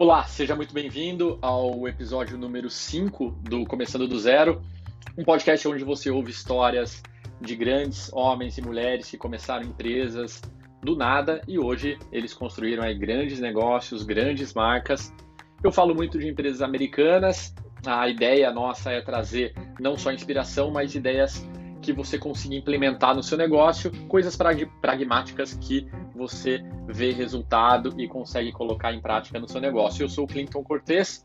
Olá, seja muito bem-vindo ao episódio número 5 do Começando do Zero, um podcast onde você ouve histórias de grandes homens e mulheres que começaram empresas do nada e hoje eles construíram aí grandes negócios, grandes marcas. Eu falo muito de empresas americanas, a ideia nossa é trazer não só inspiração, mas ideias que você consiga implementar no seu negócio, coisas pragmáticas que você vê resultado e consegue colocar em prática no seu negócio. Eu sou o Clinton Cortez,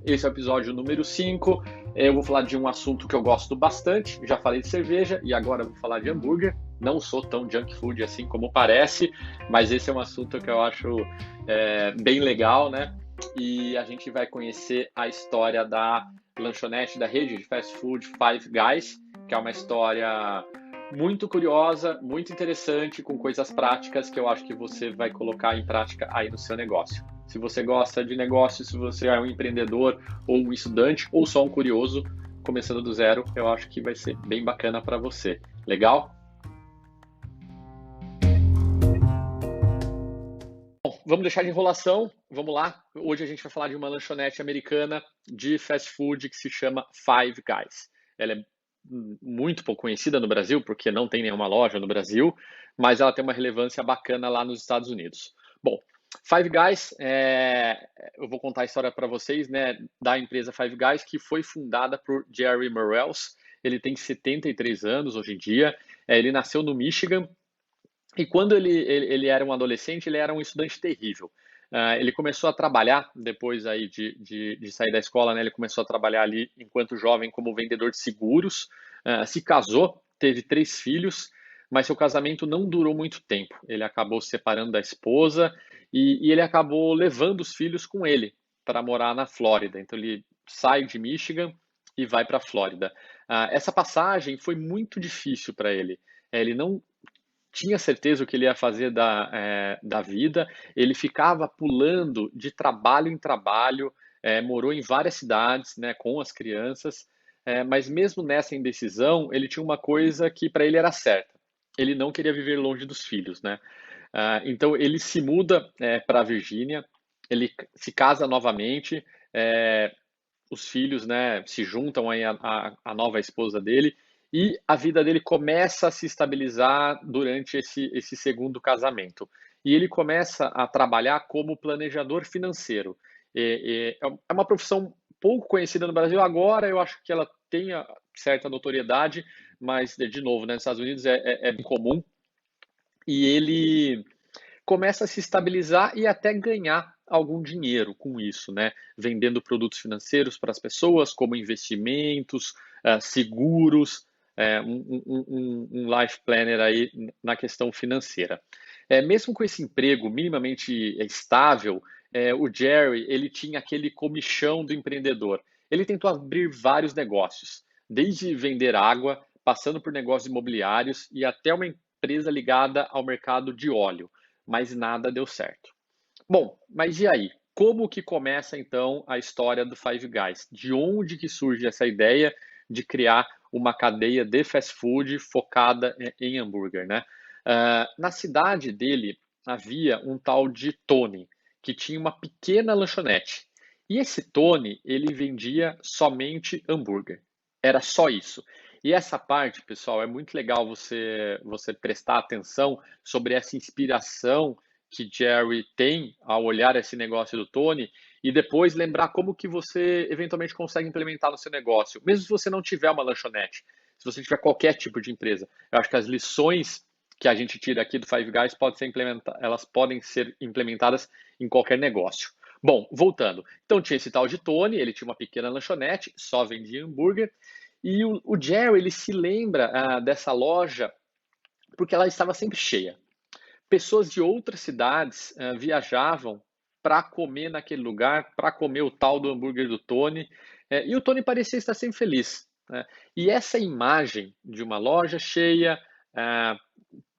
esse é o episódio número 5. Eu vou falar de um assunto que eu gosto bastante, já falei de cerveja e agora vou falar de hambúrguer. Não sou tão junk food assim como parece, mas esse é um assunto que eu acho bem legal, né? E a gente vai conhecer a história da lanchonete da rede de fast food Five Guys, que é uma história muito curiosa, muito interessante, com coisas práticas que eu acho que você vai colocar em prática aí no seu negócio. Se você gosta de negócio, se você é um empreendedor ou um estudante ou só um curioso, começando do zero, eu acho que vai ser bem bacana para você. Legal? Bom, vamos deixar de enrolação, vamos lá. Hoje a gente vai falar de uma lanchonete americana de fast food que se chama Five Guys. Ela é muito pouco conhecida no Brasil, porque não tem nenhuma loja no Brasil, mas ela tem uma relevância bacana lá nos Estados Unidos. Bom, Five Guys, eu vou contar a história para vocês, né, da empresa Five Guys, que foi fundada por Jerry Morrells. Ele tem 73 anos hoje em dia, ele nasceu no Michigan, e quando ele era um adolescente, ele era um estudante terrível. Ele começou a trabalhar, depois aí de sair da escola, né, ele começou a trabalhar ali enquanto jovem como vendedor de seguros, se casou, teve 3 filhos, mas seu casamento não durou muito tempo. Ele acabou se separando da esposa e ele acabou levando os filhos com ele para morar na Flórida. Então ele sai de Michigan e vai para a Flórida. Essa passagem foi muito difícil para ele. Ele não tinha certeza o que ele ia fazer da vida, ele ficava pulando de trabalho em trabalho, morou em várias cidades, né, com as crianças, mas mesmo nessa indecisão, ele tinha uma coisa que para ele era certa, ele não queria viver longe dos filhos, né? Então ele se muda para a Virgínia, ele se casa novamente, os filhos, né, se juntam aí a nova esposa dele e a vida dele começa a se estabilizar durante esse segundo casamento. E ele começa a trabalhar como planejador financeiro. É uma profissão pouco conhecida no Brasil. Agora eu acho que ela tem certa notoriedade, mas, de novo, né, nos Estados Unidos é bem comum. E ele começa a se estabilizar e até ganhar algum dinheiro com isso, né? Vendendo produtos financeiros para as pessoas, como investimentos, seguros, um life planner aí na questão financeira. Mesmo com esse emprego minimamente estável, o Jerry ele tinha aquele comichão do empreendedor. Ele tentou abrir vários negócios, desde vender água, passando por negócios imobiliários e até uma empresa ligada ao mercado de óleo, mas nada deu certo. Bom, mas e aí? Como que começa então a história do Five Guys? De onde que surge essa ideia de criar uma cadeia de fast food focada em hambúrguer, né? Na cidade dele havia um tal de Tony, que tinha uma pequena lanchonete. E esse Tony, ele vendia somente hambúrguer. Era só isso. E essa parte, pessoal, é muito legal você prestar atenção sobre essa inspiração que Jerry tem ao olhar esse negócio do Tony e depois lembrar como que você eventualmente consegue implementar no seu negócio, mesmo se você não tiver uma lanchonete, se você tiver qualquer tipo de empresa. Eu acho que as lições que a gente tira aqui do Five Guys elas podem ser implementadas em qualquer negócio. Bom, voltando. Então tinha esse tal de Tony, ele tinha uma pequena lanchonete, só vendia hambúrguer, e o Jerry ele se lembra dessa loja porque ela estava sempre cheia. Pessoas de outras cidades viajavam para comer naquele lugar, para comer o tal do hambúrguer do Tony, e o Tony parecia estar sempre feliz, né? E essa imagem de uma loja cheia,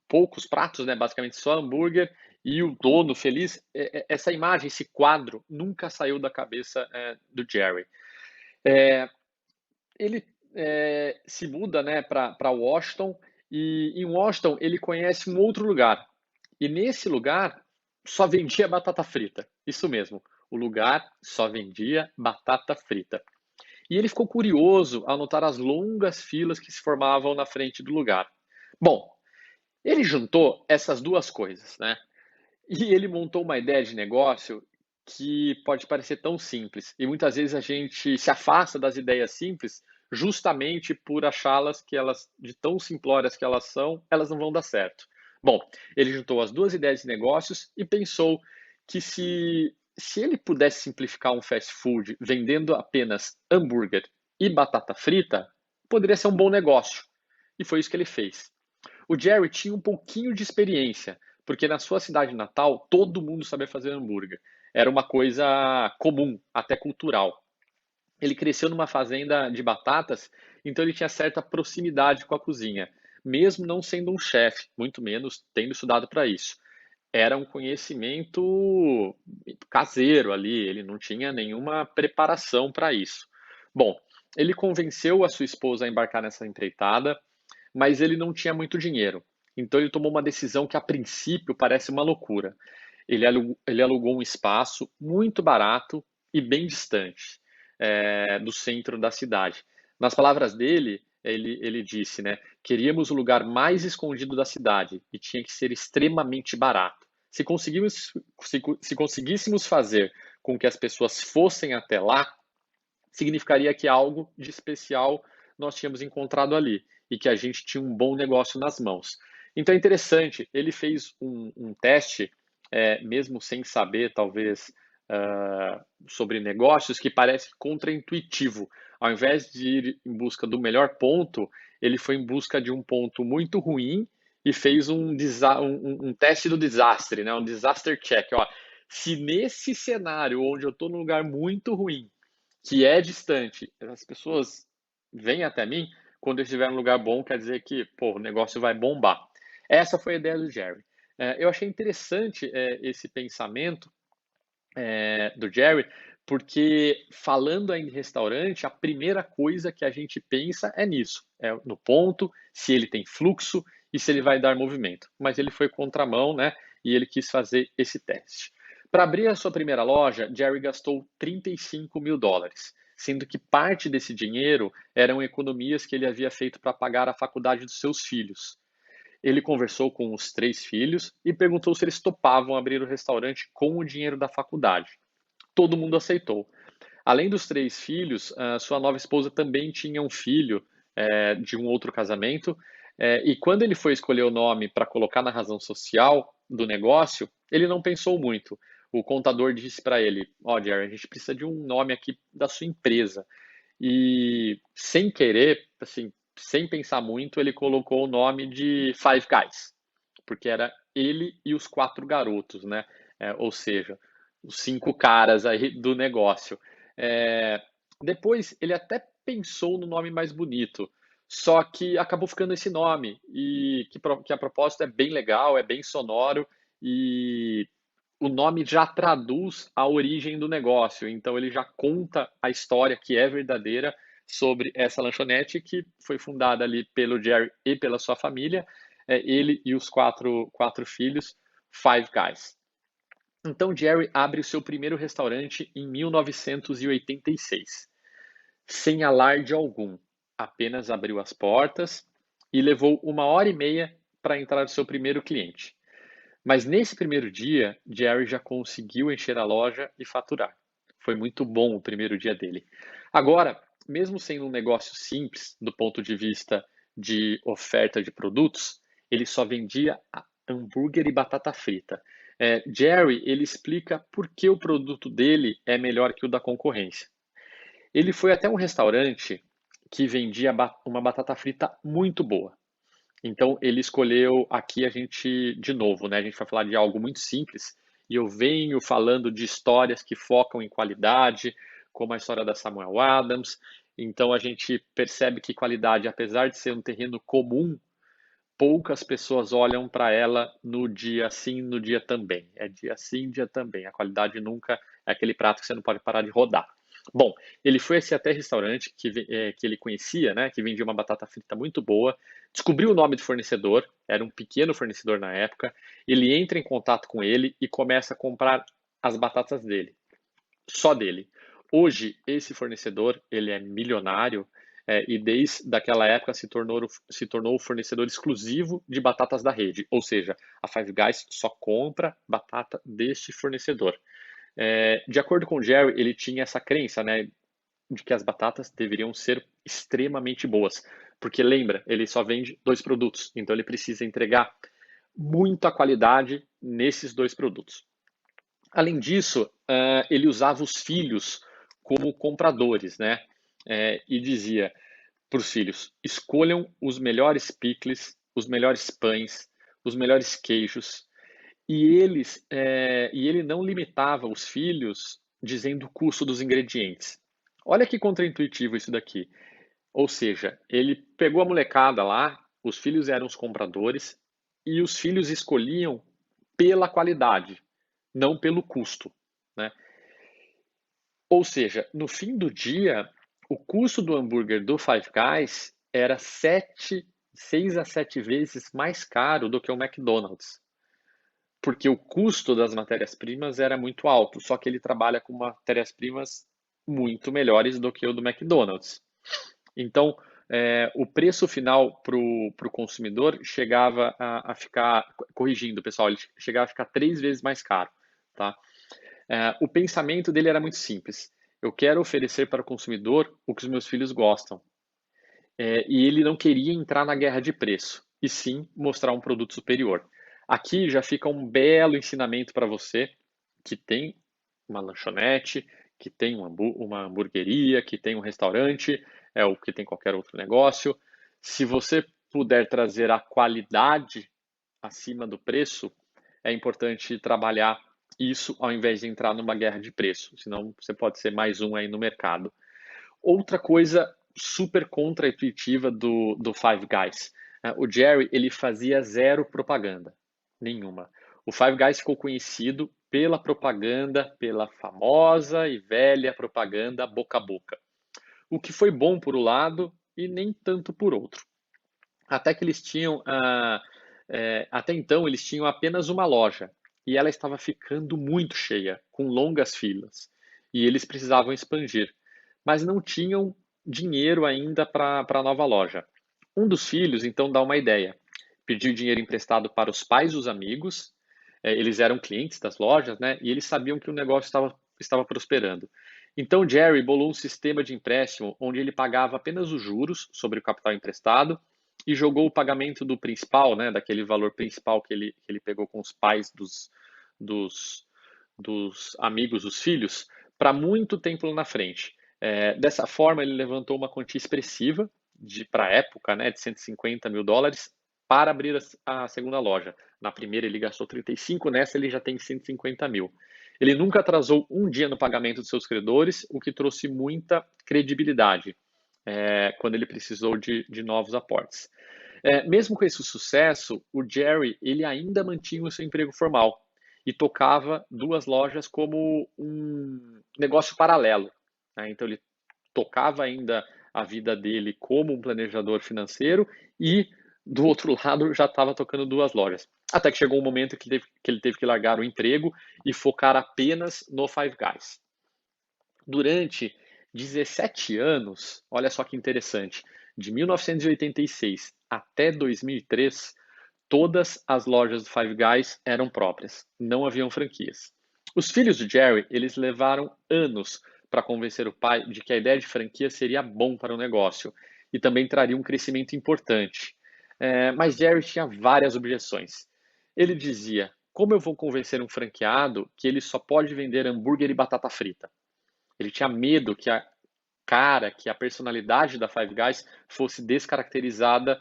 poucos pratos, né, basicamente só hambúrguer, e o dono feliz, essa imagem, esse quadro, nunca saiu da cabeça do Jerry. Ele se muda, né, para Washington, e em Washington ele conhece um outro lugar. E nesse lugar só vendia batata frita. Isso mesmo. O lugar só vendia batata frita. E ele ficou curioso ao notar as longas filas que se formavam na frente do lugar. Bom, ele juntou essas duas coisas, né? E ele montou uma ideia de negócio que pode parecer tão simples. E muitas vezes a gente se afasta das ideias simples justamente por achá-las que elas, de tão simplórias que elas são, elas não vão dar certo. Bom, ele juntou as duas ideias de negócios e pensou que se ele pudesse simplificar um fast food vendendo apenas hambúrguer e batata frita, poderia ser um bom negócio. E foi isso que ele fez. O Jerry tinha um pouquinho de experiência, porque na sua cidade natal todo mundo sabia fazer hambúrguer. Era uma coisa comum, até cultural. Ele cresceu numa fazenda de batatas, então ele tinha certa proximidade com a cozinha, mesmo não sendo um chefe, muito menos tendo estudado para isso. Era um conhecimento caseiro ali, ele não tinha nenhuma preparação para isso. Bom, ele convenceu a sua esposa a embarcar nessa empreitada, mas ele não tinha muito dinheiro. Então ele tomou uma decisão que a princípio parece uma loucura. Ele alugou um espaço muito barato e bem distante do centro da cidade. Nas palavras dele, ele disse, né, queríamos o lugar mais escondido da cidade e tinha que ser extremamente barato. Se conseguíssemos fazer com que as pessoas fossem até lá, significaria que algo de especial nós tínhamos encontrado ali e que a gente tinha um bom negócio nas mãos. Então é interessante, ele fez um teste, mesmo sem saber, talvez, sobre negócios, que parece contraintuitivo. Ao invés de ir em busca do melhor ponto, ele foi em busca de um ponto muito ruim e fez um teste do desastre, né? Um disaster check. Ó, se nesse cenário onde eu estou num lugar muito ruim, que é distante, as pessoas vêm até mim, quando eu estiver num lugar bom, quer dizer que, pô, o negócio vai bombar. Essa foi a ideia do Jerry. Eu achei interessante esse pensamento do Jerry, porque falando em restaurante, a primeira coisa que a gente pensa é nisso, é no ponto, se ele tem fluxo e se ele vai dar movimento. Mas ele foi contramão, né? E ele quis fazer esse teste. Para abrir a sua primeira loja, Jerry gastou US$ 35 mil, sendo que parte desse dinheiro eram economias que ele havia feito para pagar a faculdade dos seus filhos. Ele conversou com os três filhos e perguntou se eles topavam abrir o restaurante com o dinheiro da faculdade. Todo mundo aceitou. Além dos três filhos, sua nova esposa também tinha um filho de um outro casamento. E quando ele foi escolher o nome para colocar na razão social do negócio, ele não pensou muito. O contador disse para ele: Ó, Jerry, a gente precisa de um nome aqui da sua empresa. E sem querer, assim, sem pensar muito, ele colocou o nome de Five Guys, porque era ele e os quatro garotos, né? Ou seja, os cinco caras aí do negócio. É, Depois ele até pensou no nome mais bonito, só que acabou ficando esse nome e que a propósito é bem legal, é bem sonoro e o nome já traduz a origem do negócio, então ele já conta a história que é verdadeira sobre essa lanchonete que foi fundada ali pelo Jerry e pela sua família, ele e os quatro filhos, Five Guys. Então Jerry abre o seu primeiro restaurante em 1986, sem alarde algum, apenas abriu as portas e levou 1 hora e meia para entrar o seu primeiro cliente. Mas nesse primeiro dia, Jerry já conseguiu encher a loja e faturar. Foi muito bom o primeiro dia dele. Agora, mesmo sendo um negócio simples do ponto de vista de oferta de produtos, ele só vendia hambúrguer e batata frita. Jerry, ele explica por que o produto dele é melhor que o da concorrência. Ele foi até um restaurante que vendia uma batata frita muito boa. Então ele escolheu aqui a gente de novo, né? A gente vai falar de algo muito simples e eu venho falando de histórias que focam em qualidade, como a história da Samuel Adams. Então a gente percebe que qualidade, apesar de ser um terreno comum, poucas pessoas olham para ela no dia sim, no dia também. É dia sim, dia também. A qualidade nunca é aquele prato que você não pode parar de rodar. Bom, ele foi esse até restaurante que ele conhecia, né, que vendia uma batata frita muito boa, descobriu o nome do fornecedor, era um pequeno fornecedor na época, ele entra em contato com ele e começa a comprar as batatas dele. só dele. Hoje, esse fornecedor, ele é milionário, e desde aquela época se tornou o fornecedor exclusivo de batatas da rede, ou seja, a Five Guys só compra batata deste fornecedor. De acordo com o Jerry, ele tinha essa crença, né, de que as batatas deveriam ser extremamente boas, porque lembra, ele só vende dois produtos, então ele precisa entregar muita qualidade nesses dois produtos. Além disso, ele usava os filhos como compradores, né? E dizia para os filhos: escolham os melhores picles, os melhores pães, os melhores queijos. E ele não limitava os filhos dizendo o custo dos ingredientes. Olha que contraintuitivo isso daqui. Ou seja, ele pegou a molecada lá, os filhos eram os compradores e os filhos escolhiam pela qualidade, não pelo custo, né? Ou seja, no fim do dia, o custo do hambúrguer do Five Guys era 6 a 7 vezes mais caro do que o McDonald's, porque o custo das matérias-primas era muito alto, só que ele trabalha com matérias-primas muito melhores do que o do McDonald's. Então, o preço final para o consumidor chegava a ficar, corrigindo, pessoal, ele chegava a ficar 3 vezes mais caro, tá? O pensamento dele era muito simples. Eu quero oferecer para o consumidor o que os meus filhos gostam. E ele não queria entrar na guerra de preço, e sim mostrar um produto superior. Aqui já fica um belo ensinamento para você que tem uma lanchonete, que tem uma hamburgueria, que tem um restaurante, ou que tem qualquer outro negócio. Se você puder trazer a qualidade acima do preço, é importante trabalhar isso ao invés de entrar numa guerra de preço, senão você pode ser mais um aí no mercado. Outra coisa super contra-intuitiva do Five Guys. O Jerry, ele fazia zero propaganda, nenhuma. O Five Guys ficou conhecido pela propaganda, pela famosa e velha propaganda boca a boca. O que foi bom por um lado e nem tanto por outro. Até que eles tinham, até então eles tinham apenas uma loja e ela estava ficando muito cheia, com longas filas, e eles precisavam expandir, mas não tinham dinheiro ainda para a nova loja. Um dos filhos então dá uma ideia, pediu dinheiro emprestado para os pais dos amigos, eles eram clientes das lojas, né? E eles sabiam que o negócio estava prosperando. Então Jerry bolou um sistema de empréstimo onde ele pagava apenas os juros sobre o capital emprestado e jogou o pagamento do principal, né, daquele valor principal que ele pegou com os pais dos, dos amigos, dos filhos, para muito tempo lá na frente. Dessa forma, ele levantou uma quantia expressiva para a época, né, de 150 mil dólares para abrir a segunda loja. Na primeira ele gastou 35, nessa ele já tem 150 mil. Ele nunca atrasou um dia no pagamento dos seus credores, o que trouxe muita credibilidade quando ele precisou de novos aportes. Mesmo com esse sucesso, o Jerry ele ainda mantinha o seu emprego formal e tocava duas lojas como um negócio paralelo, né? Então ele tocava ainda a vida dele como um planejador financeiro e do outro lado já estava tocando duas lojas. Até que chegou um momento que ele teve que largar o emprego e focar apenas no Five Guys. Durante 17 anos, olha só que interessante, de 1986 até 2003, todas as lojas do Five Guys eram próprias, não haviam franquias. Os filhos de Jerry, eles levaram anos para convencer o pai de que a ideia de franquia seria bom para o negócio e também traria um crescimento importante. Mas Jerry tinha várias objeções. Ele dizia: como eu vou convencer um franqueado que ele só pode vender hambúrguer e batata frita? Ele tinha medo que a personalidade da Five Guys fosse descaracterizada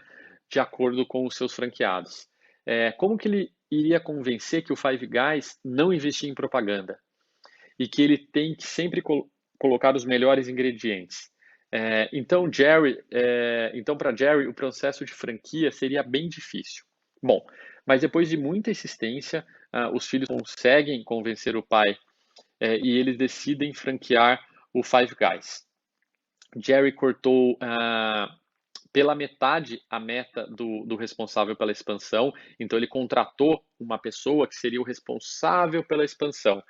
de acordo com os seus franqueados. Como que ele iria convencer que o Five Guys não investia em propaganda e que ele tem que sempre colocar os melhores ingredientes? Então para Jerry o processo de franquia seria bem difícil. Bom, mas depois de muita insistência, os filhos conseguem convencer o pai e eles decidem franquear o Five Guys. Jerry cortou pela metade a meta do responsável pela expansão, então ele contratou uma pessoa que seria o responsável pela expansão.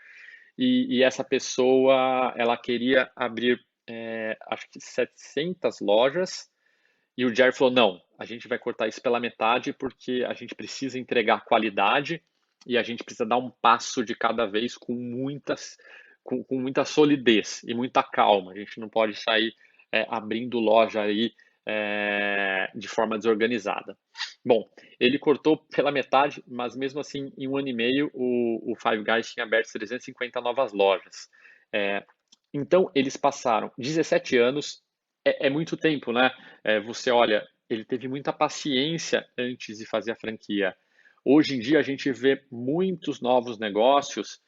e essa pessoa, ela queria abrir, acho que 700 lojas, e o Jerry falou, não, a gente vai cortar isso pela metade porque a gente precisa entregar qualidade e a gente precisa dar um passo de cada vez com muita solidez e muita calma. A gente não pode sair abrindo loja aí de forma desorganizada. Bom, ele cortou pela metade, mas mesmo assim, em um ano e meio, o Five Guys tinha aberto 350 novas lojas. Então, eles passaram 17 anos, é muito tempo, né? Você olha, ele teve muita paciência antes de fazer a franquia. Hoje em dia, a gente vê muitos novos negócios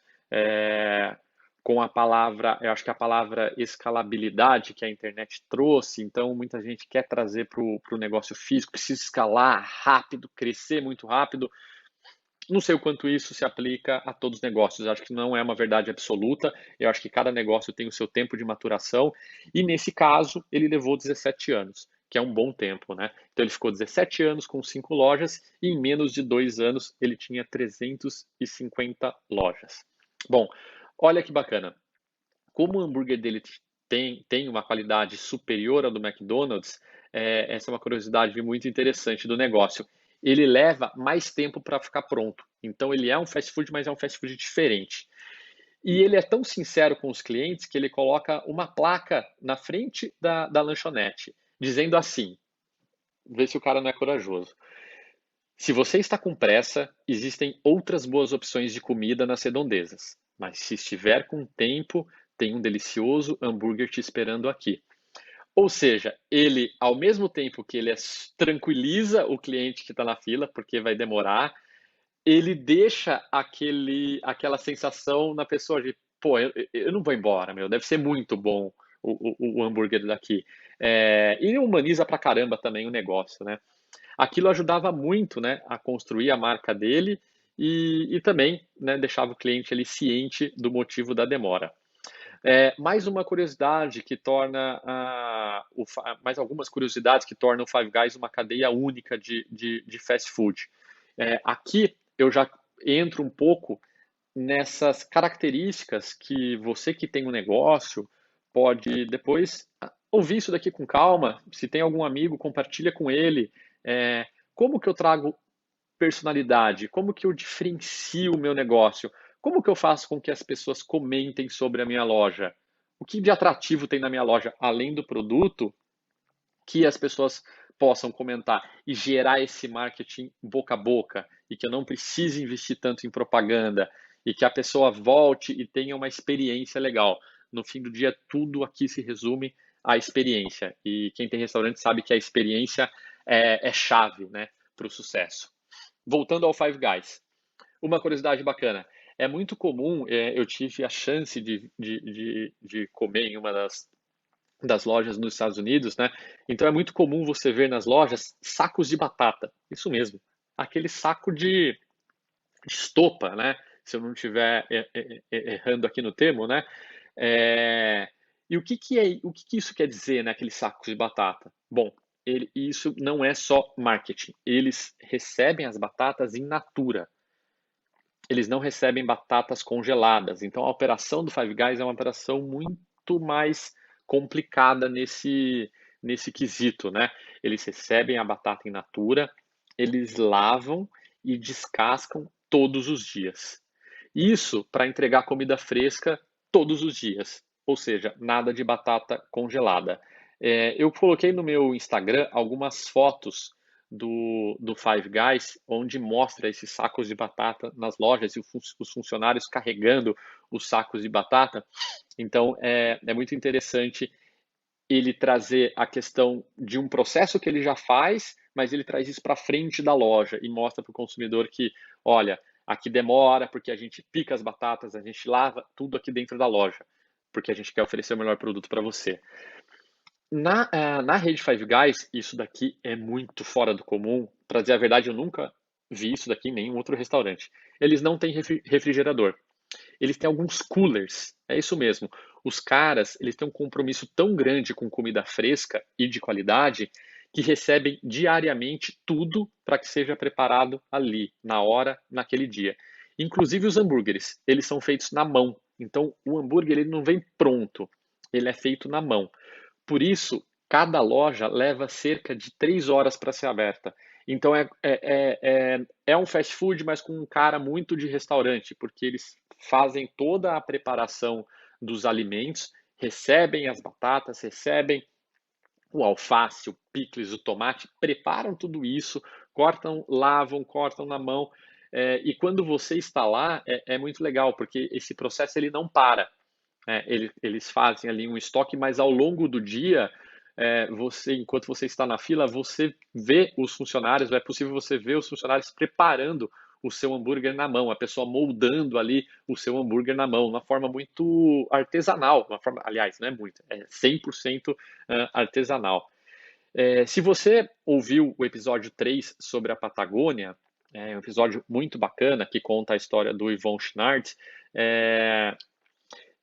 com a palavra, eu acho que a palavra escalabilidade que a internet trouxe, então muita gente quer trazer para o negócio físico, precisa escalar rápido, crescer muito rápido. Não sei o quanto isso se aplica a todos os negócios. Eu acho que não é uma verdade absoluta. Eu acho que cada negócio tem o seu tempo de maturação. E nesse caso, ele levou 17 anos, que é um bom tempo, né? Então ele ficou 17 anos com 5 lojas e em menos de 2 anos ele tinha 350 lojas. Bom, olha que bacana. Como o hambúrguer dele tem uma qualidade superior ao do McDonald's, essa é uma curiosidade muito interessante do negócio. Ele leva mais tempo para ficar pronto. Então ele é um fast food, mas é um fast food diferente. E ele é tão sincero com os clientes que ele coloca uma placa na frente da lanchonete, dizendo assim: vê se o cara não é corajoso. Se você está com pressa, existem outras boas opções de comida nas redondezas. Mas se estiver com tempo, tem um delicioso hambúrguer te esperando aqui. Ou seja, ele, ao mesmo tempo que ele tranquiliza o cliente que está na fila, porque vai demorar, ele deixa aquela sensação na pessoa de, pô, eu não vou embora, meu, deve ser muito bom o hambúrguer daqui. E humaniza pra caramba também o negócio, né? Aquilo ajudava muito, né, a construir a marca dele e também, né, deixava o cliente ali ciente do motivo da demora. Mais uma curiosidade que torna mais algumas curiosidades que tornam o Five Guys uma cadeia única de fast food. Aqui eu já entro um pouco nessas características que você que tem um negócio pode depois ouvir isso daqui com calma. Se tem algum amigo, compartilha com ele. Como que eu trago personalidade? Como que eu diferencio o meu negócio? Como que eu faço com que as pessoas comentem sobre a minha loja? O que de atrativo tem na minha loja, além do produto, que as pessoas possam comentar e gerar esse marketing boca a boca e que eu não precise investir tanto em propaganda e que a pessoa volte e tenha uma experiência legal. No fim do dia, tudo aqui se resume à experiência. E quem tem restaurante sabe que a experiência é chave, né, para o sucesso. Voltando ao Five Guys, uma curiosidade bacana. É muito comum, eu tive a chance de comer em uma das lojas nos Estados Unidos, né? Então é muito comum você ver nas lojas sacos de batata. Isso mesmo. Aquele saco de estopa, né? Se eu não estiver errando aqui no termo, né? E o que isso quer dizer, né, aquele saco de batata? Bom, isso não é só marketing. Eles recebem as batatas in natura. Eles não recebem batatas congeladas. Então a operação do Five Guys é uma operação muito mais complicada nesse quesito, né? Eles recebem a batata in natura, eles lavam e descascam todos os dias. Isso para entregar comida fresca todos os dias, ou seja, nada de batata congelada. Eu coloquei no meu Instagram algumas fotos do Five Guys, onde mostra esses sacos de batata nas lojas e os funcionários carregando os sacos de batata. Então, é muito interessante ele trazer a questão de um processo que ele já faz, mas ele traz isso para frente da loja e mostra para o consumidor que, olha, aqui demora porque a gente pica as batatas, a gente lava tudo aqui dentro da loja, porque a gente quer oferecer o melhor produto para você. Na rede Five Guys, isso daqui é muito fora do comum. Para dizer a verdade, eu nunca vi isso daqui em nenhum outro restaurante. Eles não têm refrigerador. Eles têm alguns coolers. É isso mesmo. Os caras, eles têm um compromisso tão grande com comida fresca e de qualidade que recebem diariamente tudo para que seja preparado ali, na hora, naquele dia. Inclusive os hambúrgueres, eles são feitos na mão. Então, o hambúrguer ele não vem pronto, ele é feito na mão. Por isso, cada loja leva cerca de 3 horas para ser aberta. Então, é um fast food, mas com um cara muito de restaurante, porque eles fazem toda a preparação dos alimentos, recebem as batatas, recebem o alface, o picles, o tomate, preparam tudo isso, cortam, lavam, cortam na mão. E quando você está lá, é muito legal, porque esse processo ele não para. Eles fazem ali um estoque, mas ao longo do dia, enquanto você está na fila, você vê os funcionários, é possível você ver os funcionários preparando o seu hambúrguer na mão, a pessoa moldando ali o seu hambúrguer na mão, uma forma muito artesanal, uma forma, aliás, não é muito, é 100% artesanal. Se você ouviu o episódio 3 sobre a Patagônia, é um episódio muito bacana que conta a história do Yvon Chouinard, é,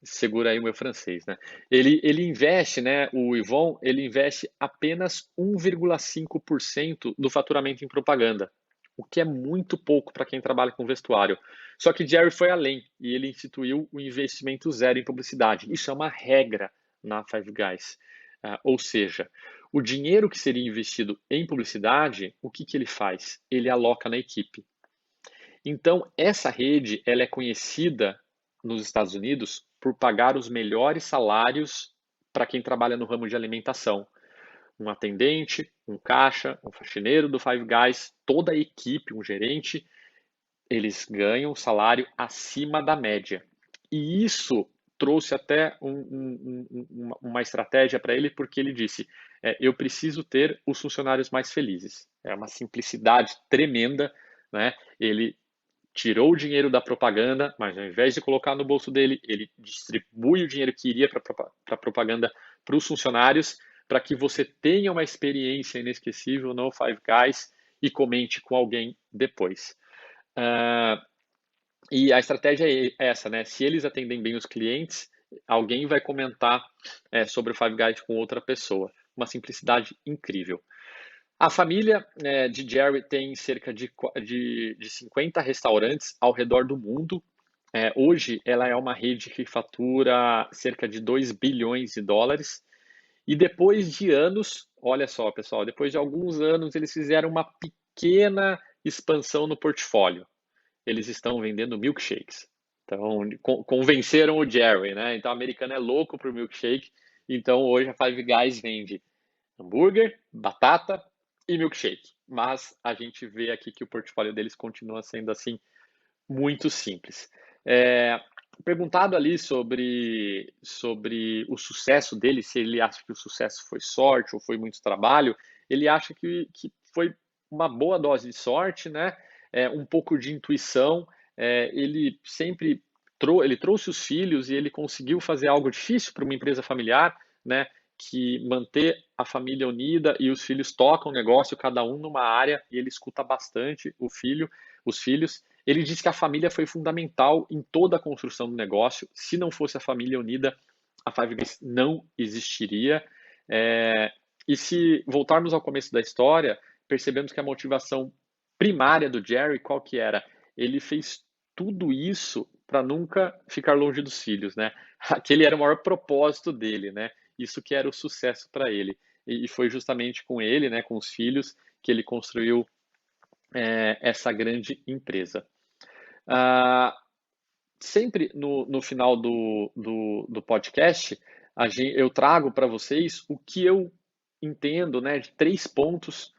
segura aí o meu francês, né? Ele investe, né? O Yvon, ele investe apenas 1,5% do faturamento em propaganda, o que é muito pouco para quem trabalha com vestuário. Só que Jerry foi além e ele instituiu o investimento zero em publicidade. Isso é uma regra na Five Guys. Ou seja, o dinheiro que seria investido em publicidade, o que ele faz? Ele aloca na equipe. Então, essa rede ela é conhecida nos Estados Unidos por pagar os melhores salários para quem trabalha no ramo de alimentação. Um atendente, um caixa, um faxineiro do Five Guys, toda a equipe, um gerente, eles ganham salário acima da média. E isso trouxe até uma estratégia para ele, porque ele disse: eu preciso ter os funcionários mais felizes. É uma simplicidade tremenda, né? Ele tirou o dinheiro da propaganda, mas ao invés de colocar no bolso dele, ele distribui o dinheiro que iria para a propaganda para os funcionários, para que você tenha uma experiência inesquecível no Five Guys e comente com alguém depois. E a estratégia é essa, né? Se eles atendem bem os clientes, alguém vai comentar sobre o Five Guys com outra pessoa. Uma simplicidade incrível. A família de Jerry tem cerca de 50 restaurantes ao redor do mundo. Hoje, ela é uma rede que fatura cerca de 2 bilhões de dólares. E depois de anos, olha só, pessoal, depois de alguns anos, eles fizeram uma pequena expansão no portfólio. Eles estão vendendo milkshakes. Então, convenceram o Jerry, né? Então, o americano é louco pro milkshake. Então, hoje a Five Guys vende hambúrguer, batata e milkshake. Mas a gente vê aqui que o portfólio deles continua sendo assim muito simples. Perguntado ali sobre o sucesso dele, se ele acha que o sucesso foi sorte ou foi muito trabalho, ele acha que foi uma boa dose de sorte, né? Um pouco de intuição. Ele sempre ele trouxe os filhos e ele conseguiu fazer algo difícil para uma empresa familiar, né? Que manter a família unida e os filhos tocam o negócio, cada um numa área, e ele escuta bastante os filhos. Ele diz que a família foi fundamental em toda a construção do negócio. Se não fosse a família unida, a Five Guys não existiria. E se voltarmos ao começo da história, percebemos que a motivação primária do Jerry, qual que era? Ele fez tudo isso para nunca ficar longe dos filhos, né? Aquele era o maior propósito dele, né? Isso que era o sucesso para ele. E foi justamente com ele, né, com os filhos, que ele construiu essa grande empresa. Sempre no final do podcast, eu trago para vocês o que eu entendo, né, de 3 pontos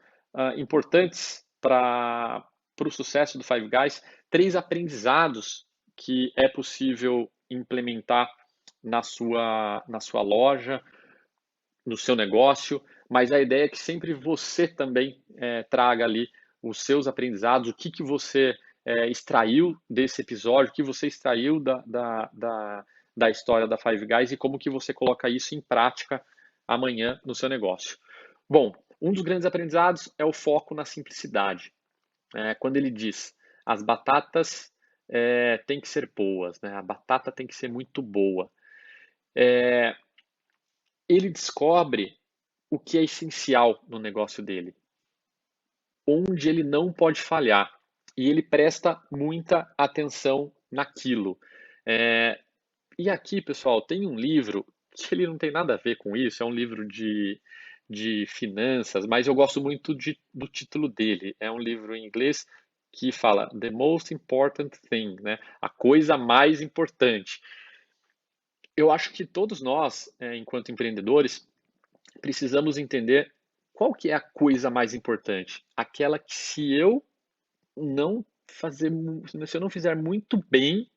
importantes para o sucesso do Five Guys, 3 aprendizados que é possível implementar na sua loja, no seu negócio, mas a ideia é que sempre você também traga ali os seus aprendizados, o que você extraiu desse episódio, o que você extraiu da história da Five Guys e como que você coloca isso em prática amanhã no seu negócio. Bom, um dos grandes aprendizados é o foco na simplicidade. Quando ele diz, as batatas têm que ser boas, né? A batata tem que ser muito boa. Ele descobre o que é essencial no negócio dele, onde ele não pode falhar, e ele presta muita atenção naquilo. E aqui, pessoal, tem um livro que ele não tem nada a ver com isso, é um livro de finanças, mas eu gosto muito do título dele. É um livro em inglês que fala The Most Important Thing, né? A coisa mais importante. Eu acho que todos nós, enquanto empreendedores, precisamos entender qual que é a coisa mais importante. Aquela que não fazer, se eu não fizer muito bem,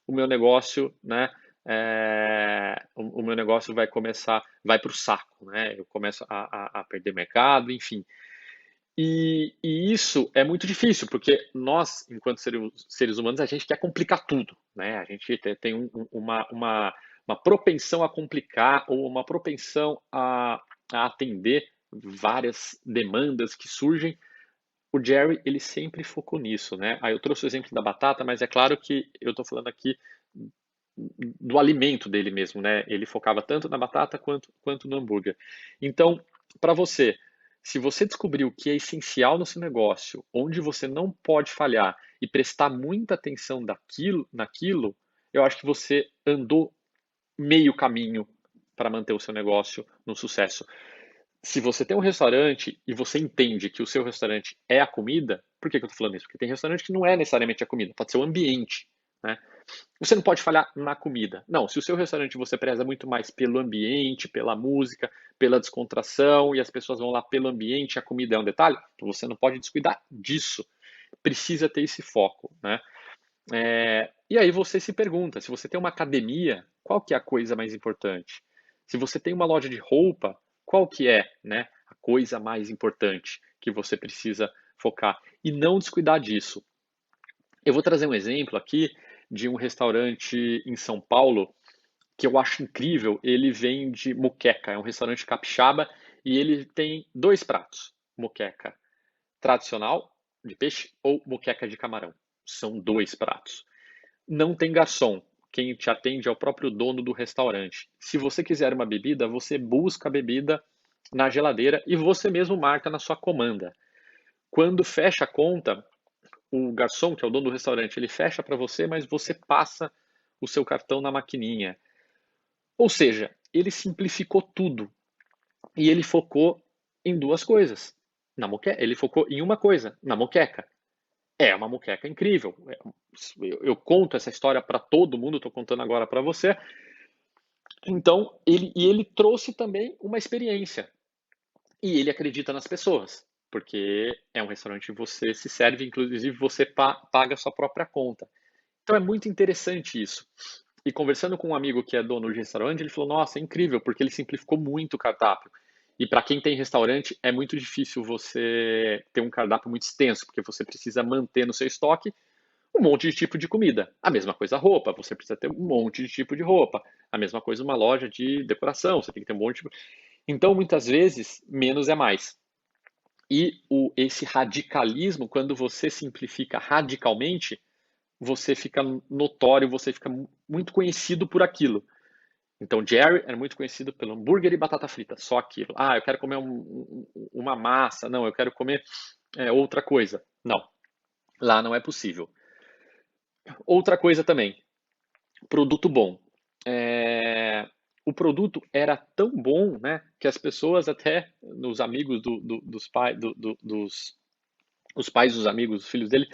o meu negócio, né, o meu negócio vai para o saco, né? Eu começo a perder mercado, enfim. E isso é muito difícil, porque nós, enquanto seres humanos, a gente quer complicar tudo, né? A gente tem uma propensão a complicar ou uma propensão a atender várias demandas que surgem. O Jerry, ele sempre focou nisso, né? Aí eu trouxe o exemplo da batata, mas é claro que eu estou falando aqui do alimento dele mesmo, né? Ele focava tanto na batata quanto no hambúrguer. Então, para você, se você descobrir o que é essencial no seu negócio, onde você não pode falhar e prestar muita atenção naquilo, eu acho que você andou meio caminho para manter o seu negócio no sucesso. Se você tem um restaurante e você entende que o seu restaurante é a comida, por que eu estou falando isso? Porque tem restaurante que não é necessariamente a comida, pode ser o ambiente, né? Você não pode falhar na comida. Não, se o seu restaurante você preza muito mais pelo ambiente, pela música, pela descontração e as pessoas vão lá pelo ambiente, a comida é um detalhe, então você não pode descuidar disso. Precisa ter esse foco, né? E aí você se pergunta, se você tem uma academia, qual que é a coisa mais importante? Se você tem uma loja de roupa, qual que é, né, a coisa mais importante que você precisa focar? E não descuidar disso. Eu vou trazer um exemplo aqui de um restaurante em São Paulo que eu acho incrível. Ele vende moqueca, é um restaurante capixaba e ele tem dois pratos: moqueca tradicional de peixe ou moqueca de camarão. São dois pratos. Não tem garçom. Quem te atende é o próprio dono do restaurante. Se você quiser uma bebida, você busca a bebida na geladeira e você mesmo marca na sua comanda. Quando fecha a conta, o garçom, que é o dono do restaurante, ele fecha para você, mas você passa o seu cartão na maquininha. Ou seja, ele simplificou tudo e ele focou em duas coisas. Ele focou em uma coisa, na moqueca. É uma moqueca incrível. Eu conto essa história para todo mundo, estou contando agora para você. Então, ele trouxe também uma experiência. E ele acredita nas pessoas, porque é um restaurante que você se serve, inclusive você paga a sua própria conta. Então é muito interessante isso. E conversando com um amigo que é dono de restaurante, ele falou: Nossa, é incrível, porque ele simplificou muito o cardápio. E para quem tem restaurante, é muito difícil você ter um cardápio muito extenso, porque você precisa manter no seu estoque um monte de tipo de comida. A mesma coisa a roupa, você precisa ter um monte de tipo de roupa. A mesma coisa uma loja de decoração, você tem que ter um monte de. Então, muitas vezes, menos é mais. E esse radicalismo, quando você simplifica radicalmente, você fica notório, você fica muito conhecido por aquilo. Então, Jerry era muito conhecido pelo hambúrguer e batata frita, só aquilo. Ah, eu quero comer uma massa, não, eu quero comer outra coisa. Não, lá não é possível. Outra coisa também, produto bom. O produto era tão bom, né, que as pessoas até, nos amigos dos pais, os pais dos amigos, os filhos dele,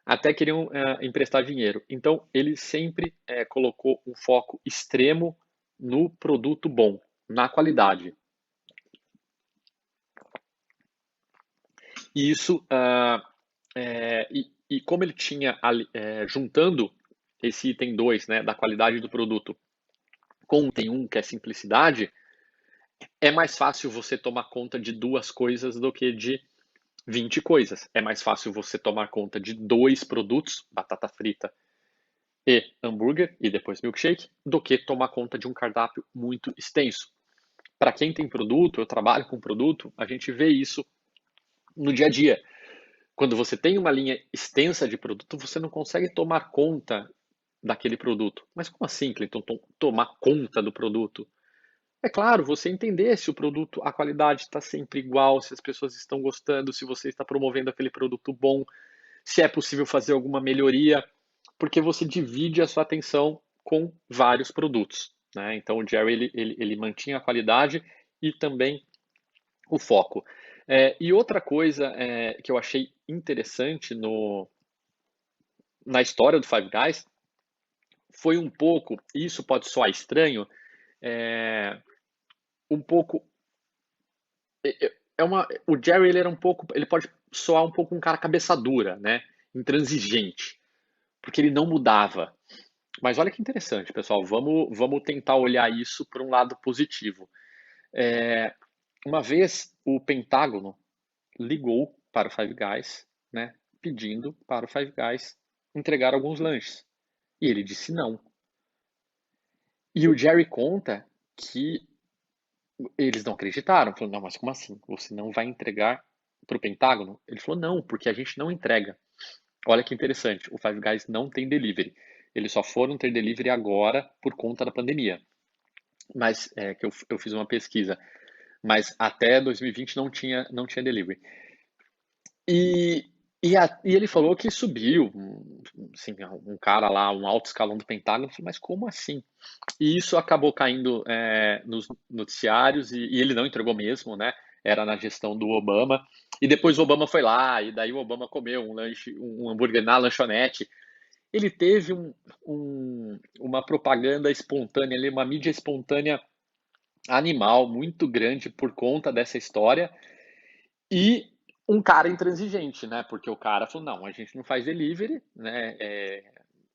até queriam emprestar dinheiro. Então, ele sempre colocou um foco extremo no produto bom, na qualidade. E isso, e como ele tinha juntando esse item 2, né, da qualidade do produto, com o item 1, que é simplicidade, é mais fácil você tomar conta de duas coisas do que de 20 coisas. É mais fácil você tomar conta de dois produtos, batata frita e hambúrguer, e depois milkshake, do que tomar conta de um cardápio muito extenso. Para quem tem produto, eu trabalho com produto, a gente vê isso no dia a dia. Quando você tem uma linha extensa de produto, você não consegue tomar conta daquele produto. Mas como assim, Cleiton, tomar conta do produto? É claro, você entender se o produto, a qualidade está sempre igual, se as pessoas estão gostando, se você está promovendo aquele produto bom, se é possível fazer alguma melhoria, porque você divide a sua atenção com vários produtos, né? Então o Jerry ele mantinha a qualidade e também o foco. E outra coisa que eu achei interessante na história do Five Guys foi um pouco, e isso pode soar estranho, um pouco. O Jerry ele era um pouco, ele pode soar um pouco um cara cabeça dura, né? Intransigente, porque ele não mudava. Mas olha que interessante, pessoal. Vamos tentar olhar isso por um lado positivo. Uma vez o Pentágono ligou para o Five Guys, né, pedindo para o Five Guys entregar alguns lanches. E ele disse não. E o Jerry conta que eles não acreditaram. Falou, não, mas como assim? Você não vai entregar para o Pentágono? Ele falou, não, porque a gente não entrega. Olha que interessante, o Five Guys não tem delivery. Eles só foram ter delivery agora por conta da pandemia. Mas que eu fiz uma pesquisa. Mas até 2020 não tinha delivery. E ele falou que subiu, assim, um cara lá, um alto escalão do Pentágono, falou, mas como assim? E isso acabou caindo nos noticiários e ele não entregou mesmo, né? Era na gestão do Obama. E depois o Obama foi lá, e daí o Obama comeu um hambúrguer na lanchonete. Ele teve uma propaganda espontânea, ali, uma mídia espontânea animal muito grande por conta dessa história. E um cara intransigente, né? Porque o cara falou, não, a gente não faz delivery, né?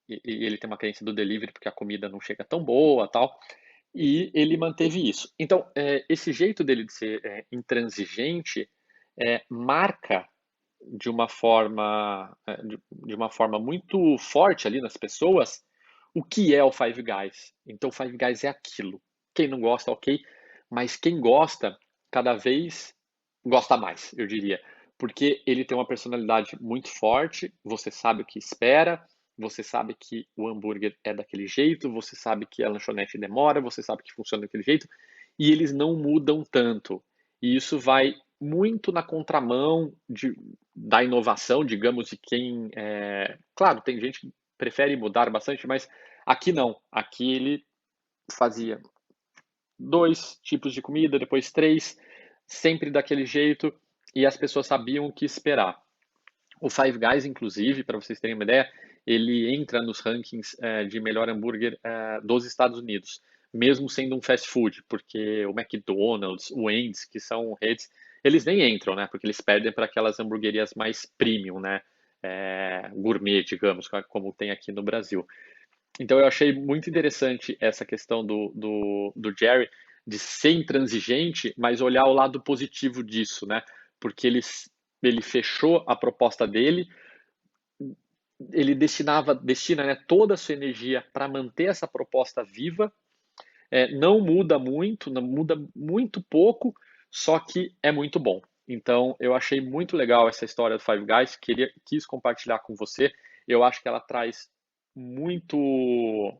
E ele tem uma crença do delivery porque a comida não chega tão boa, tal. E ele manteve isso. Então, esse jeito dele de ser intransigente marca de uma forma muito forte ali nas pessoas o que é o Five Guys. Então, o Five Guys é aquilo. Quem não gosta, ok, mas quem gosta, cada vez gosta mais, eu diria, porque ele tem uma personalidade muito forte, você sabe o que espera, você sabe que o hambúrguer é daquele jeito, você sabe que a lanchonete demora, você sabe que funciona daquele jeito, e eles não mudam tanto. E isso vai muito na contramão da inovação, digamos, de quem. Claro, tem gente que prefere mudar bastante, mas aqui não. Aqui ele fazia 2 tipos de comida, depois 3, sempre daquele jeito, e as pessoas sabiam o que esperar. O Five Guys, inclusive, para vocês terem uma ideia, ele entra nos rankings de melhor hambúrguer dos Estados Unidos, mesmo sendo um fast food, porque o McDonald's, o Wendy's, que são redes, eles nem entram, né? Porque eles perdem para aquelas hamburguerias mais premium, né? Gourmet, digamos, como tem aqui no Brasil. Então eu achei muito interessante essa questão do Jerry de ser intransigente, mas olhar o lado positivo disso, né? Porque ele fechou a proposta dele, ele destina, né, toda a sua energia para manter essa proposta viva, não muda muito, não muda muito pouco, só que é muito bom. Então eu achei muito legal essa história do Five Guys, quis compartilhar com você. Eu acho que ela traz muitos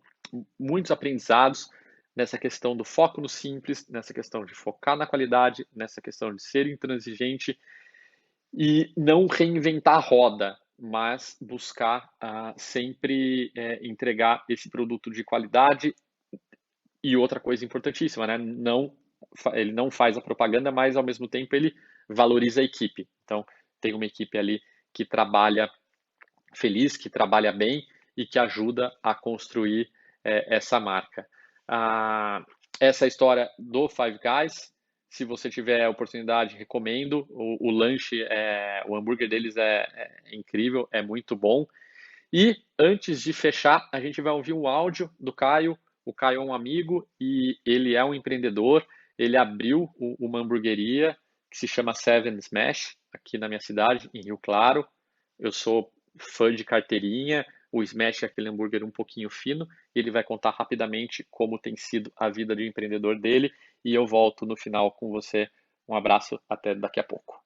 aprendizados nessa questão do foco no simples, nessa questão de focar na qualidade, nessa questão de ser intransigente e não reinventar a roda, mas buscar sempre entregar esse produto de qualidade. E outra coisa importantíssima, né? Ele não faz a propaganda, mas ao mesmo tempo ele valoriza a equipe. Então, tem uma equipe ali que trabalha feliz, que trabalha bem e que ajuda a construir essa marca. Essa história do Five Guys, se você tiver a oportunidade, recomendo. O lanche, o hambúrguer deles é incrível, é muito bom. E antes de fechar, a gente vai ouvir um áudio do Caio. O Caio é um amigo e ele é um empreendedor. Ele abriu uma hamburgueria que se chama Seven Smash, aqui na minha cidade, em Rio Claro. Eu sou fã de carteirinha. O Smash é aquele hambúrguer um pouquinho fino. E ele vai contar rapidamente como tem sido a vida de empreendedor dele. E eu volto no final com você. Um abraço, até daqui a pouco.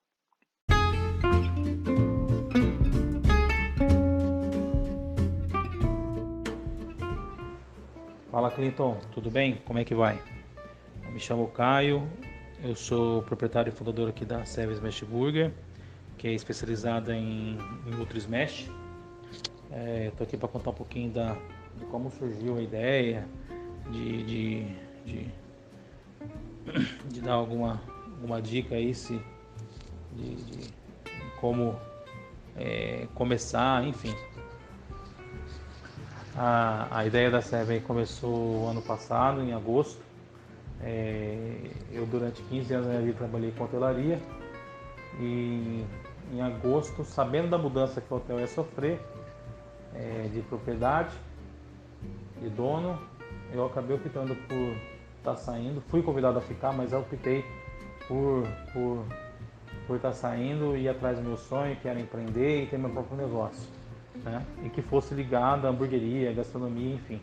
Fala, Clinton, tudo bem? Como é que vai? Eu me chamo Caio, eu sou proprietário e fundador aqui da Seven Smash Burger, que é especializada em Nutri Smash. Estou aqui para contar um pouquinho de como surgiu a ideia, de, de, de dar alguma dica aí de como começar, enfim. A ideia da Seven começou ano passado, em agosto. Eu durante 15 anos da minha vida trabalhei com hotelaria e em agosto, sabendo da mudança que o hotel ia sofrer, de propriedade, de dono, eu acabei optando por estar saindo. Fui convidado a ficar, mas eu optei por estar saindo e ir atrás do meu sonho, que era empreender e ter meu próprio negócio, né? E que fosse ligado à hamburgueria, gastronomia, enfim.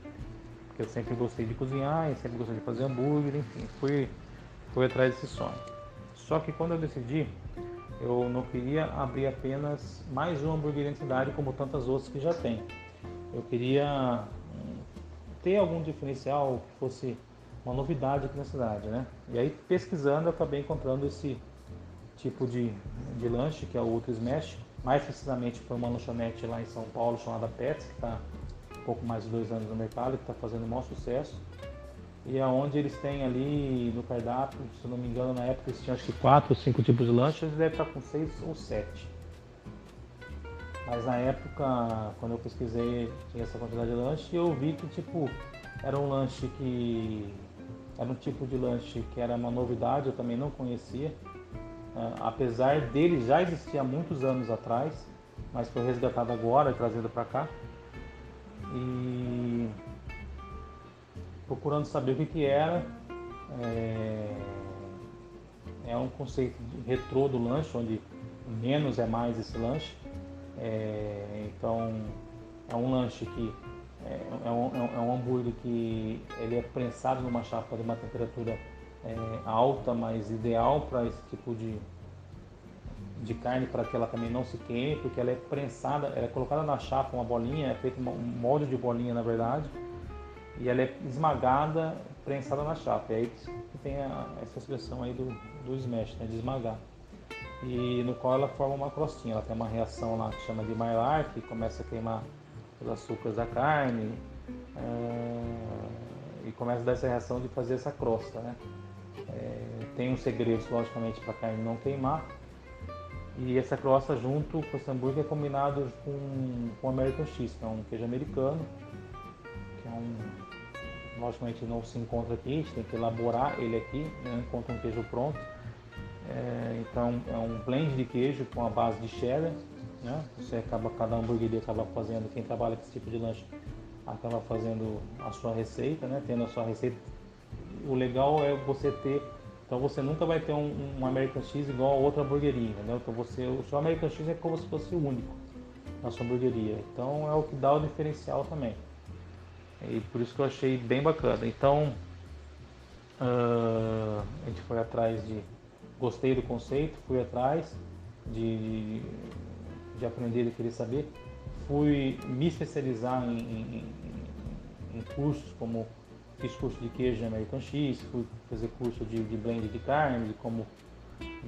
Porque eu sempre gostei de cozinhar, e sempre gostei de fazer hambúrguer, enfim. Fui atrás desse sonho. Só que quando eu decidi, eu não queria abrir apenas mais uma hamburgueria na cidade, como tantas outras que já tem. Eu queria ter algum diferencial que fosse uma novidade aqui na cidade, né? E aí, pesquisando, eu acabei encontrando esse tipo de lanche, que é o Ultra Smash. Mais precisamente foi uma lanchonete lá em São Paulo chamada Pets, que está um pouco mais de 2 anos no mercado, que está fazendo o maior sucesso. E é onde eles têm ali no cardápio, se eu não me engano, na época eles tinham acho que 4 ou 5 tipos de lanche, eles devem estar com 6 ou 7. Mas na época, quando eu pesquisei, tinha essa quantidade de lanche e eu vi que era um lanche que era um tipo de lanche que era uma novidade, eu também não conhecia. Apesar dele já existir há muitos anos atrás, mas foi resgatado agora e trazido para cá. E procurando saber o que era, é um conceito retrô do lanche, onde menos é mais esse lanche. Então é um lanche que é um hambúrguer que ele é prensado numa chapa de uma temperatura alta, mas ideal para esse tipo de carne, para que ela também não se queime, porque ela é prensada, ela é colocada na chapa, uma bolinha, é feito um molde de bolinha na verdade, e ela é esmagada, prensada na chapa. É aí que tem essa expressão aí do smash, né, de esmagar. E no qual ela forma uma crostinha, ela tem uma reação lá que chama de Maillard, que começa a queimar os açúcares da carne, e começa a dar essa reação de fazer essa crosta, né? Tem uns segredos, logicamente, para a carne não queimar. E essa crosta junto com esse hambúrguer é combinado com o American Cheese, que é um queijo americano, que logicamente não se encontra aqui, a gente tem que elaborar ele aqui, não encontra um queijo pronto. Então é um blend de queijo com a base de cheddar, né? Cada hamburgueria acaba fazendo, quem trabalha com esse tipo de lanche acaba fazendo a sua receita, né? Tendo a sua receita. O legal é você ter, então você nunca vai ter um American Cheese igual a outra hamburgueria, entendeu? Então o seu American Cheese é como se fosse o único na sua hamburgueria, então é o que dá o diferencial também, e por isso que eu achei bem bacana. Então a gente foi atrás gostei do conceito, fui atrás de aprender e querer saber, fui me especializar em cursos, como fiz curso de queijo de American Cheese, fui fazer curso de blend de carne, de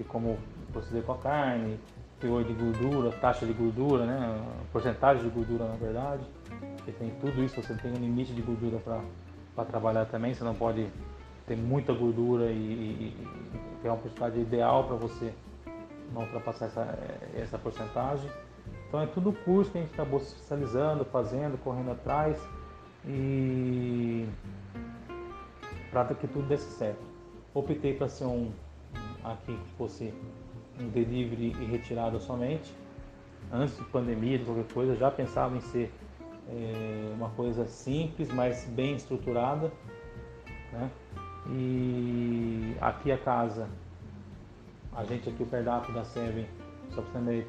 como proceder com a carne, teor de gordura, taxa de gordura, né, porcentagem de gordura na verdade, porque tem tudo isso, você tem um limite de gordura para trabalhar também, você não pode ter muita gordura e ter uma porcentagem ideal para você não ultrapassar essa porcentagem. Então é tudo curso que a gente acabou se especializando, fazendo, correndo atrás, e para que tudo desse certo. Optei para ser aqui que fosse um delivery e retirada somente. Antes de pandemia, de qualquer coisa, já pensava em ser uma coisa simples, mas bem estruturada, né? E aqui a casa, a gente aqui, o cardápio da Seven, só para você ter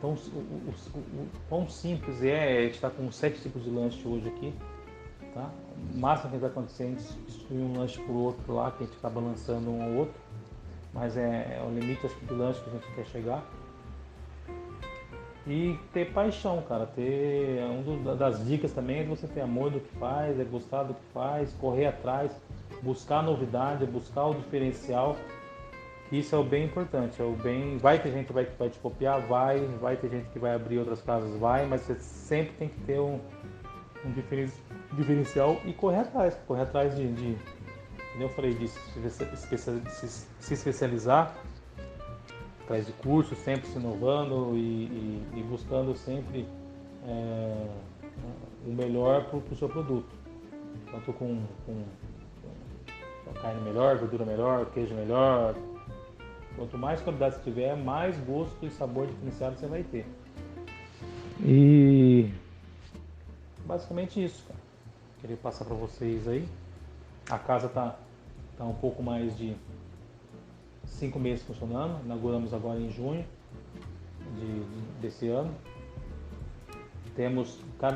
tão simples a gente está com 7 tipos de lanche hoje aqui, tá? O máximo que vai acontecer é a gente substituir um lanche por outro lá, que a gente acaba lançando um ou outro, mas é o limite, acho que, do lanche que a gente quer chegar. E ter paixão, cara, das dicas também é você ter amor do que faz, é gostar do que faz, correr atrás, buscar novidade, buscar o diferencial. Isso é o bem importante, vai ter gente que vai te copiar, vai ter gente que vai abrir outras casas, mas você sempre tem que ter diferencial e correr atrás como eu falei, de se especializar, atrás de cursos, sempre se inovando e buscando sempre o melhor para o seu produto, tanto com carne melhor, gordura melhor, queijo melhor. Quanto mais qualidade você tiver, mais gosto e sabor diferenciado você vai ter. E basicamente isso, cara. Queria passar para vocês aí. A casa tá um pouco mais de 5 meses funcionando. Inauguramos agora em junho desse ano. Temos cada